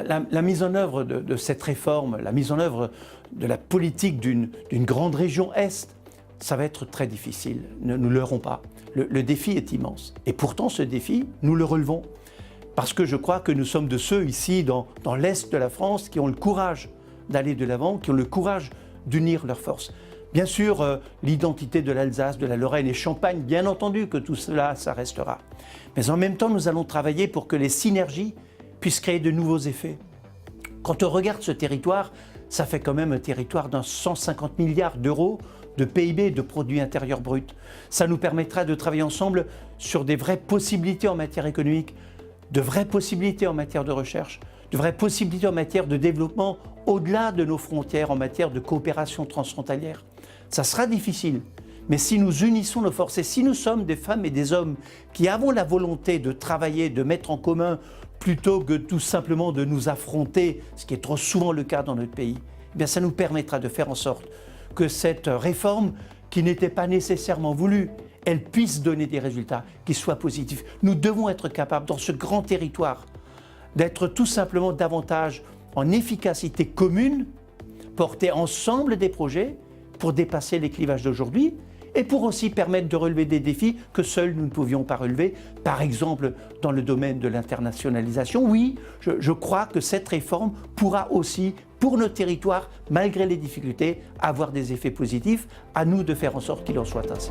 La mise en œuvre de cette réforme, la mise en œuvre de la politique d'une grande région Est, ça va être très difficile, ne nous leurrons pas. Le défi est immense. Et pourtant, ce défi, nous le relevons. Parce que je crois que nous sommes de ceux ici, dans l'Est de la France, qui ont le courage d'aller de l'avant, qui ont le courage d'unir leurs forces. Bien sûr, l'identité de l'Alsace, de la Lorraine et Champagne, bien entendu que tout cela, ça restera. Mais en même temps, nous allons travailler pour que les synergies puissent créer de nouveaux effets. Quand on regarde ce territoire, ça fait quand même un territoire d'un 150 milliards d'euros de PIB, de produit intérieur brut. Ça nous permettra de travailler ensemble sur des vraies possibilités en matière économique, de vraies possibilités en matière de recherche, de vraies possibilités en matière de développement au-delà de nos frontières, en matière de coopération transfrontalière. Ça sera difficile, mais si nous unissons nos forces et si nous sommes des femmes et des hommes qui avons la volonté de travailler, de mettre en commun, plutôt que tout simplement de nous affronter, ce qui est trop souvent le cas dans notre pays, eh bien ça nous permettra de faire en sorte que cette réforme, qui n'était pas nécessairement voulue, elle puisse donner des résultats qui soient positifs. Nous devons être capables, dans ce grand territoire, d'être tout simplement davantage en efficacité commune, porter ensemble des projets pour dépasser les clivages d'aujourd'hui et pour aussi permettre de relever des défis que seuls nous ne pouvions pas relever. Par exemple, dans le domaine de l'internationalisation, oui, je crois que cette réforme pourra aussi, pour nos territoires, malgré les difficultés, avoir des effets positifs. À nous de faire en sorte qu'il en soit ainsi.